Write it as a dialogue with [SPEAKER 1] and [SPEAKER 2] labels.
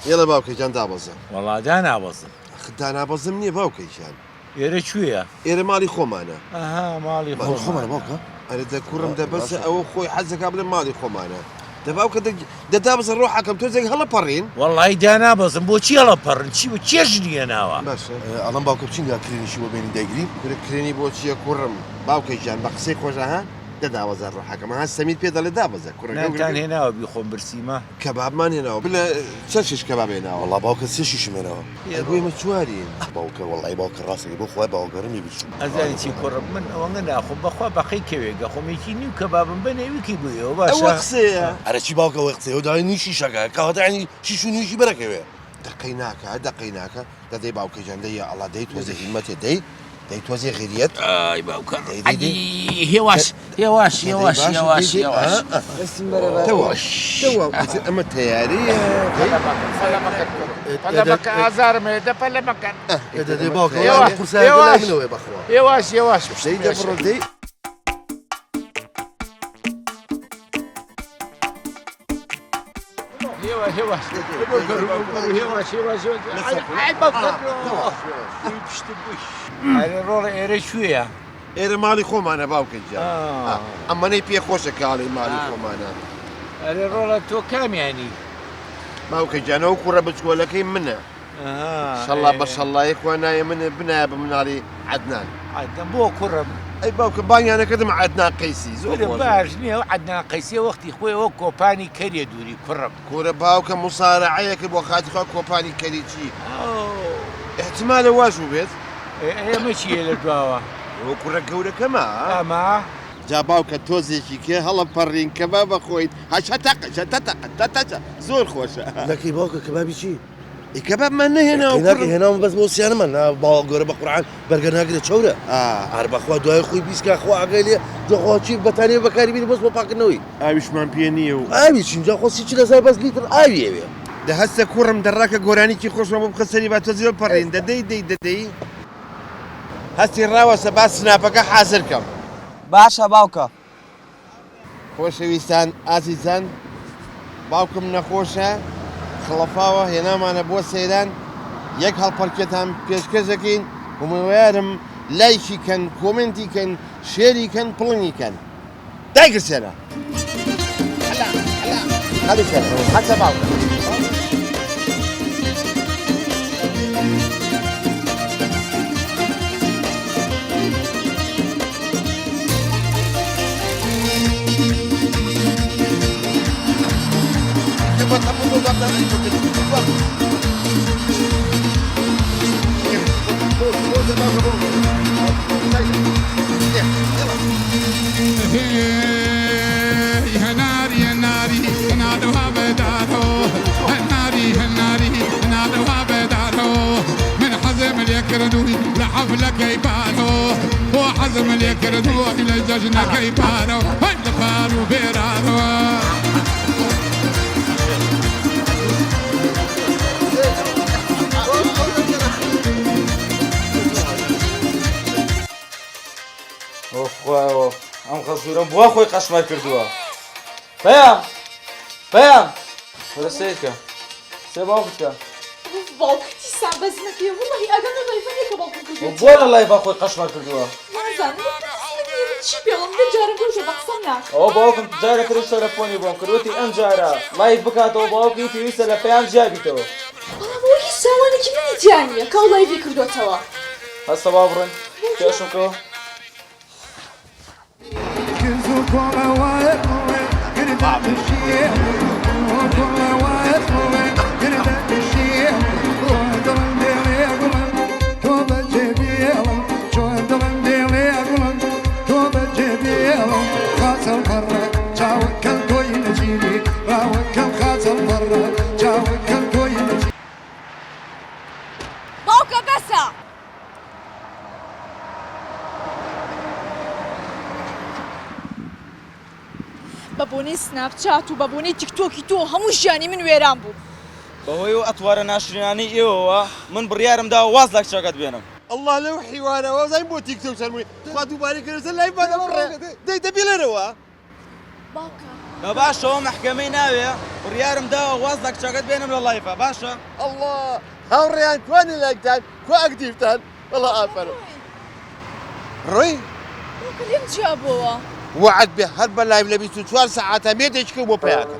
[SPEAKER 1] يلا باوكي جان دابەزە
[SPEAKER 2] وەڵا دانابەزم
[SPEAKER 1] دانابەزم نییە باوکەیشان
[SPEAKER 2] ئێرە کوێیە؟
[SPEAKER 1] ئێرە ماڵی خۆمانە
[SPEAKER 2] ئەها ماڵی
[SPEAKER 1] خۆمانە باوکە ئەرە دە کوڕم دەبەسە ئەوە خۆی حەزەکە بڵێ ماڵی خۆمانە دەباوکە دەدابزە ڕۆحەکەم تۆ جێک هەڵە پەڕین
[SPEAKER 2] وەڵی دانابەزم بۆچی هەڵەپەڕن چی بوو چێژ نییە ناوە
[SPEAKER 1] باشە
[SPEAKER 3] ئەڵم باوکە بچینگا کرێنیشی بۆ بینی دەگرین
[SPEAKER 1] کرێنی بۆچیە کوڕم باوکەی ژیان بە قسەی خۆشە ها دەداوەزە ڕۆحەکەمە ها سەمید پێ دەڵێ دابەزە
[SPEAKER 2] نانتان هێناوە بیخۆم برسیمە
[SPEAKER 1] کەبابمان هێناوە بلە چەشش کەباب هێناوە
[SPEAKER 3] وەڵا باوکە سێشی شمێنەوە
[SPEAKER 1] بۆیمە چوارین
[SPEAKER 3] باوکە وەڵی باوکە ڕاستەکە بۆ خۆی باوگەڕمی بچوو
[SPEAKER 2] ئەزاری چی کوڕم من ئەوەنگە ناخۆم بەخوا بەخەی کەوێگە خۆمێکی نیو کەبابم بنێویکی بوویەوە
[SPEAKER 1] ئەوە
[SPEAKER 2] باشە
[SPEAKER 1] قسەیە
[SPEAKER 3] ئەرە چی باوکە وە قسەوە داوای نیشی شەکە کەواتانی شیش و نیوشی بەرەکەوێ
[SPEAKER 1] دقەی ناکە دەدەی باوکەی جاندەیە ئەڵا دەی تۆزە هیمەتێ دەی تۆزی غیریەت
[SPEAKER 2] ئای باوکە هێواش
[SPEAKER 1] ئەمە تیاریە
[SPEAKER 2] پەلەمەکە ئازارمێ دەپەلەمەکەن
[SPEAKER 3] دەدەی باوکە قورسایەوە بەخوا
[SPEAKER 2] هێواش
[SPEAKER 1] دەی دەبڕۆ دەی
[SPEAKER 2] ڕۆڵە ئێرە کوێیە؟
[SPEAKER 1] ئێرە ماڵی خۆمانە باوکەی جان ئەمەەی پێ خۆشە کاڵی ماڵی خۆمانە
[SPEAKER 2] ئەرێ ڕۆڵە تۆ کامیانی
[SPEAKER 1] باوکەی جانەوە کوڕە بچکۆلەکەی منە شەڵا بە شەڵای خوا نایە منە بنایە بە مناڵی عەدنان
[SPEAKER 2] عەدنان بۆ کوڕم
[SPEAKER 1] ئەی باوکە بانیانەکەدم عەدنان قەیسی زۆر
[SPEAKER 2] باش نییە و عەدنان قەیسیە وەختی خۆیەوە کۆپانی کەریە دووری کوڕم
[SPEAKER 1] کوورە باوکە موسارەعەیەکە بۆ خاتیخوا کۆپانی کەری چی احتیمالە واش بێت
[SPEAKER 2] ئێمە چیە لە دواوە؟
[SPEAKER 1] ئەوە کوڕە گەورەکەمە
[SPEAKER 2] ئەما
[SPEAKER 1] جا باوکە تۆزێکی کێ هەڵە پەڕین کە با بەخۆیت هەشتەقە زۆر خۆشە
[SPEAKER 3] نەکەی باوکە کەبابی چی؟
[SPEAKER 1] کەبابمان نەهێناوە
[SPEAKER 3] هێناوە بەس بۆ سییانەمە باوە گەورە بە قورعان بەرگە ناگرێت چەورە هەر بەخوا دوای خۆی بیستکە خۆ ئاگای لێ جۆخواچی بەتانێ بەکاری بینی بەس بۆ پاکردنەوەی
[SPEAKER 1] ئاویشمان پێ نییە و
[SPEAKER 3] ئاوی چینجا خۆسی چ لەسای بەس لیتر ئاویەوێ
[SPEAKER 1] دە هەستە کوڕم دەڕاکە گۆرانیکی خۆشمە بۆ بخەسەری با تۆ زیۆ پەڕین دەدەی هەستی ڕاوەسە با سناپەکە حازر کەم
[SPEAKER 4] باشە باوکە
[SPEAKER 1] خۆشەویستان ئازیزان باوکم نەخۆشە خڵەفاوە هێنامانە بۆ سەیران یەک هەڵپەرکێتان پێشکەشەکەین هەموویارم لایکی کەن کۆمنتی کەن شێری کەن پڵنی کەن دایگرسێنە حەسە باوکە
[SPEAKER 5] لحفلة كيبانو وحزم اليكردو إلى الججنة كيبانو هندفانو بيرانو
[SPEAKER 4] ئۆخواوە ئەم خەزورم بۆ خۆی قەشمەر کردووە پەیام وەرەسەیەکە سێ باو بکە
[SPEAKER 6] باوکتی سابەزمەکێ وڵی ئەگەر لەلایفەکە باوکم کردووە
[SPEAKER 4] بۆ لە لای با خۆی قەشمەر کردووە
[SPEAKER 6] نازانم چی پێڵم لە جارە گۆژە بە قسەم ناکە
[SPEAKER 4] ئەوە باوکم جارە ترش تەلەفۆنی بۆم کردوەتی ئەم جارە لایف بکاتەوە باوکی پێویستە لە پێیان جیابیتەوە
[SPEAKER 6] بەڵام ئەوە هیچ ساوانێکی منی تیانە کە ئەو لایڤی کردوێتەوە
[SPEAKER 4] هەستە با بڕۆین پێشمکەوە
[SPEAKER 6] باوکە بەسە بە بۆنەی سناپچات و بە بۆنەی تیکتۆکی تۆ هەموو ژیانی من وێران بوو
[SPEAKER 4] بەهۆی و ئەتوارە ناشرینانی ئێوەوە من بڕیارمدا واز لە کچەکەت بێنم
[SPEAKER 1] الله لەو حیوانەوە زای بۆ تیکتۆک سەرمووی خوا دووبارەی کردە لای بەدەڕێ دەی دەبی لەرەوە
[SPEAKER 6] باوکە
[SPEAKER 4] باشا محكمەی ناوێ وڕیارم داوە وەزدەک چاکەت بێنم لە لایفە باشە
[SPEAKER 3] الله هاوڕێیان کوانی لەگتان کو ئەکتیفتان وڵا ئافرم
[SPEAKER 1] ڕۆی
[SPEAKER 6] لێم جیابەوە
[SPEAKER 1] وعد بێ هەر بە لایو لە 24 ساعاتە مێدێککە بۆ پیاکە